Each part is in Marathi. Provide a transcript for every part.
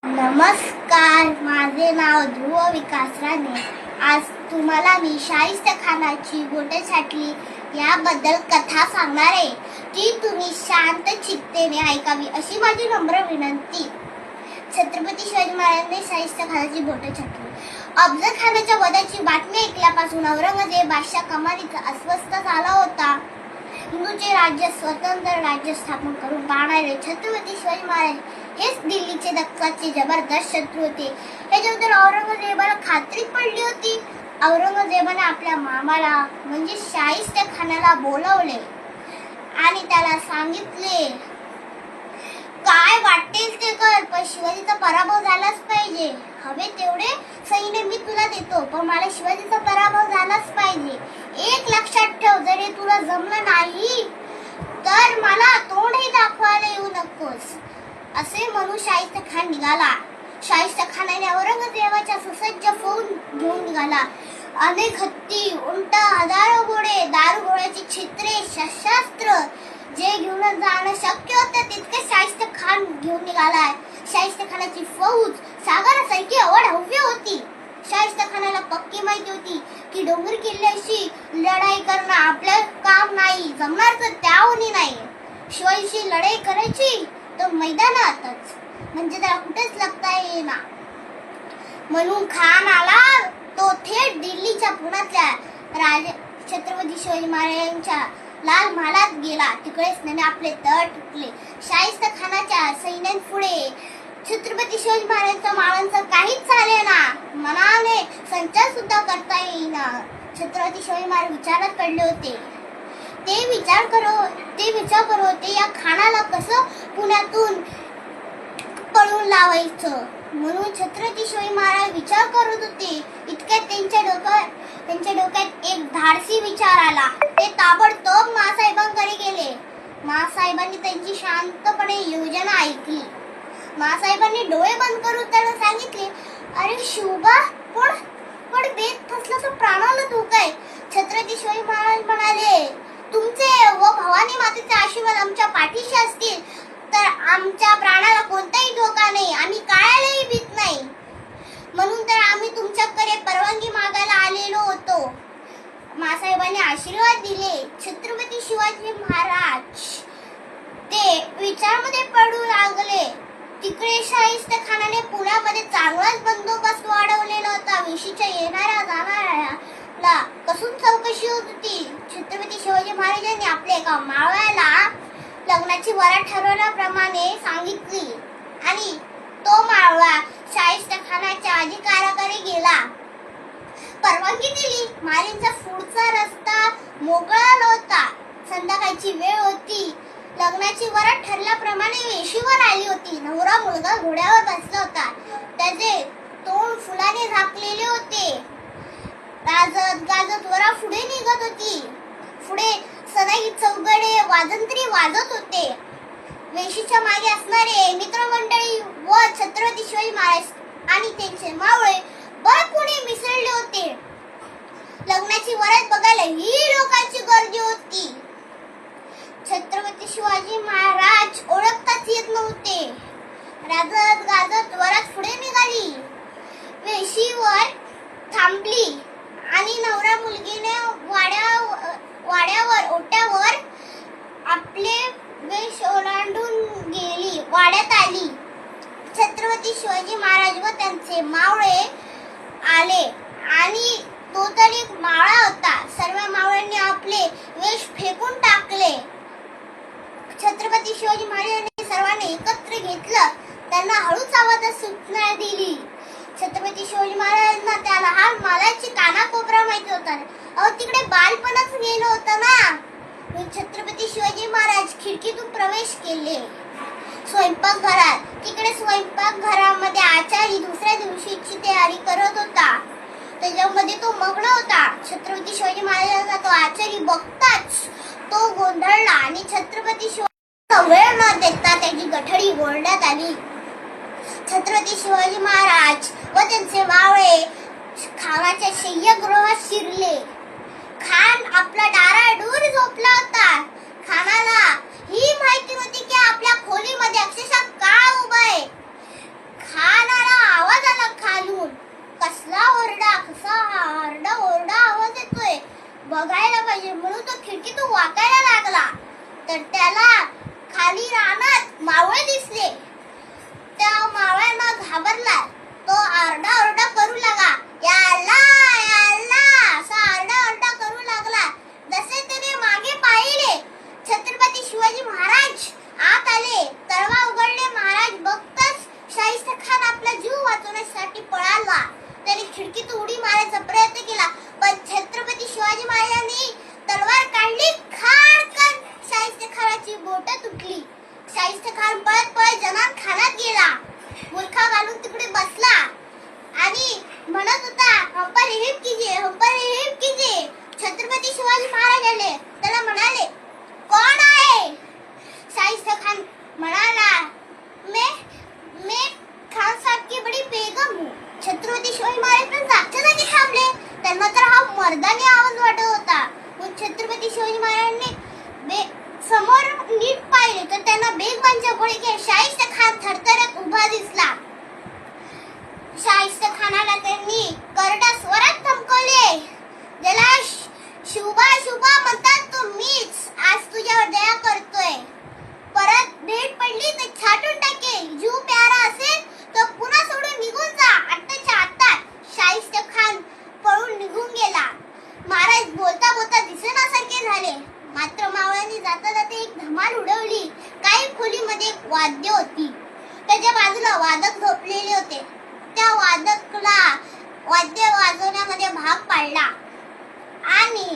नमस्कार, माझे नाव ध्रुव विकास राणे. आज तुम्हाला मी शाहिस्तेखानाची बोटे छाटली याबद्दल कथा सांगणार आहे. ती तुम्ही शांत चित्तेने ऐकावी अशी माझी नम्र विनंती. छत्रपती शिवाजी महाराजांनी शाहिस्तेखानाची बोटे छाटली. अफजल खानाच्या वधाची बातमी ऐकल्यापासून औरंगजेब बादशाह कमालीचा अस्वस्थ झाला होता. हिंदूचे राज्य स्वतंत्र राज्य स्थापन करून पाहणारे छत्रपती शिवाजी महाराज हेच दिल्लीचे दत्ताचे जबरदस्त शत्रू होते. याच्याबद्दल औरंगजेबाला खात्री पडली होती. औरंगजेबाने आपल्या मामाला म्हणजे शाहिस्तेखानाला बोलवले आणि त्याला सांगितले, काय वाटेल ते कर, पण शिवाजीचा पराभव झालाच पाहिजे. हवे तेवढे सैन्य मी तुला देतो, पण मला शिवाजीचा पराभव झालाच पाहिजे. एक लक्षात ठेव, जर हे तुला जमलं नाही तर मला तोंडही दाखवायला येऊ नकोस. असे म्हणून शाहिस्तेखान निघाला. शाहिस्तेखानाने औरंगजेबाच्या सुसज्ज फौज घेऊन निघाला. अनेक हत्ती, उंट, हजारो घोडे, दारुगोळ्याची छित्रे, शस्त्रास्त्र जे घेऊन जाणं शक्य होतं तितके शाहिस्तेखान घेऊन निघालाय. शाहिस्तेखानाची फौज सागरासारखी अवाढव्य होती. शाहिस्तेखानाला पक्की माहिती होती की डोंगर किल्ल्याशी लढाई करणं आपलं काम नाही, जमणार तर त्याहूनही नाही. शिवाजीशी लढाई करायची तर मैदानातच, म्हणजे त्याला कुठेच लपता येईना. म्हणून खान आला तो थेट दिल्लीच्या पुण्यातल्या राजा छत्रपती शिवाजी महाराजांच्या लाल महालात गेला. तिकडेच त्याने आपले तळ टिकले. शाहिस्तेखानाच्या सैन्यापुढे छत्रपती शिवाजी महाराजांच्या माळांचं काहीच चाले ना. मनाने संचार सुद्धा करता येईना. छत्रपती शिवाजी महाराज विचारात पडले होते. ते विचार करत होते या खानाला कसं पुण्यातून पळून लावायचं. म्हणून छत्रपती शिवाजी महाराज विचार करत होते. इतक्यात त्यांच्या डोक्यात एक धाडसी विचार आला. ते ताबडतोब मासाहेबांकडे गेले. मासाहेबांनी त्यांची शांतपणे योजना ऐकली. मासाहेबांनी डोळे बंद करून त्यांना सांगितले, अरे शिवबा, पण बेत फसला तर प्राणाला धोका आहे. छत्रपती शिवाजी महाराज म्हणाले, तुमचे व भवानी मातेचे आशीर्वाद आमच्या पाठीशी असतील तर आमच्या प्राणाला कोणताही धोका नाही. आम्ही काळालाही भीत नाही. म्हणून तर आम्ही तुमच्याकडे परवानगी मागायला आलेलो होतो. मासाहेबांनी आशीर्वाद दिले. छत्रपती शिवाजी महाराज ते विचारामध्ये पडू लागले. तिकडे शाहिस्तेखानाने पुण्यामध्ये चांगलाच बंदोबस्त वाढवलेला होता. वेशीच्या येणाऱ्या जाणाऱ्याला कसून चौकशी होत होती. छत्रपती शिवाजी महाराजांनी आपल्या एका मावळ्याला लग्नाची वरात ठरवल्याप्रमाणे सांगितली आणि तो मावळा शाहिस्तेखानाच्या अधिकाराकडे गेला. परवानगी दिली. महाराजांचा पुढचा रस्ता मोकळा होता. संध्याकाळची वेळ होती. लग्नाची वरात ठरल्याप्रमाणे वेशीवर आली होती. नवरा मुलगा घोड्यावर बसला होता. त्याचे तोंड फुलाने झाकलेले होते. गाजत गाजत वरात पुढे निघत होती. पुढे सनई चौघडे वाजंत्री वाजत होते. वेशीच्या मागे असणारे मित्रमंडळी व छत्रपती शिवाजी महाराज आणि त्यांचे मावळे बळपुणे मिसळले होते. लग्नाची वरात बघायला ही लोकांची गर्दी होती. छत्रपती शिवाजी महाराज ओळखताच येत नव्हते. गाजत गाजत वरात पुढे निघाली. वेशीवर थांबली आणि नवरा मुलगीने वाड्यावर ओट्यावर आपले वेश ओलांडून गेली. वाड्यात आली. छत्रपती शिवाजी महाराज व त्यांचे मावळे आले आणि तो तर एक मावळा होता. सर्व मावळ्यांनी आपले वेश फेकून टाकले. छत्रपती शिवाजी महाराजांनी सर्वांनी एकत्र घेतलं. त्यांना हळूच आवाजात सूचना दिली. छत्रपती शिवाजी महाराजांना त्या लहान मालाची कानाकोपरा माहिती होता. तिकडे बालपणच गेलं होतं ना. छत्रपती शिवाजी महाराज खिडकीतून प्रवेश केले स्वयंपाकघरात. तिकडे स्वयंपाकघरामध्ये आचारी दुसऱ्या दिवशीची तयारी करत होता. त्याच्यामध्ये तो मग्न होता. छत्रपती शिवाजी महाराजांना तो आचारी बघताच तो गोंधळला आणि छत्रपती शिवाजी वेळ न देता त्याची गठडी ओढण्यात आली. छत्रपती शिवाजी महाराज व त्यांचे मावळे खानाच्या शय्यागृहात शिरले. खान आपला डाराडूर झोपला होता. खानाला ही माहिती होती की आपल्या खोलीमध्ये अक्षरशः काळ उभा आहे. खान त्याने खिडकीत उडी मारायचा प्रयत्न केला, पण छत्रपती शिवाजी महाराजांनी तलवार काढली, खाडकन शाहिस्ते खानाची बोट तुटली. शाहिस्ते खान पळत पळत जनान खानात गेला, मूर्खा घालून तिकडे बसला आणि म्हणत होता, हम पर रहम कीजिए, हम पर रहम कीजिए. छत्रपती शिवाजी महाराज आले, त्याला म्हणाले, कोण आहे? शाहिस्ते खान म्हणाला, मैं खान साहब की बड़ी बेगम हूँ. छत्रपती शिवाजी महाराज पण जागच्या जागी थांबले. त्यांना तर हा मर्दानी आवाज वाटत होता. मग छत्रपती शिवाजी महाराजांनी समोर नीट पाहिले तर त्यांना बेगमांच्या गोळी घेत शाहिस्ते खान थरथरत उभा दिसला. शाहिस्ते खानाला त्यांनी करडा स्वरात धमकावले, ज्याला शुभा शुभा म्हणतात तो मीच आज तुझ्यावर दया करतोय. परत भेट पडली तर छाटून टाकेल. जीव प्यारा असेल तर पुन्हा सोडून निघून जा. आत्ताच्या आता शाहिस्ते खान पळून निघून गेला. महाराज बोलता बोलता दिसेनासारखे झाले. मात्र मावळ्यांनी जाता जाता एक धमाल उडवली. काही खोलीमध्ये एक वाद्य होती, त्याच्या बाजूला वादक झोपलेले होते. त्या वादकला वाद्य वाजवण्यामध्ये भाग पाडला आणि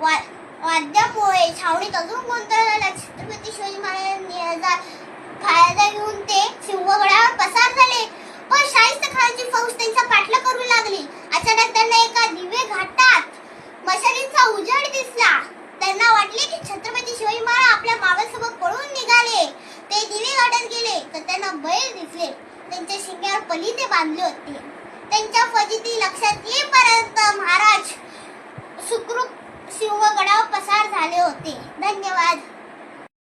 वाद्यामुळे छावणीत अजून गोंधळ झाला. छत्रपती शिवाजी महाराजांनी याचा फायदा घेऊन ते सिंहगडावर पसार झाले, पण शाहिस्ते खानाची फौज त्यांचा पाठलाग करू लागली. अचानक त्यांना एका दिवे घाटात मशालींचा उजेड दिसला. त्यांना वाटले की छत्रपती शिवाजी महाराज आपल्या मावळ्यांसोबत पळून निघाले. ते दिवे घाटात गेले तर त्यांना बैल दिसले. त्यांच्या शिंग्यावर पलीते बांधले होते. त्यांच्या फजिती लक्षात येईपर्यंत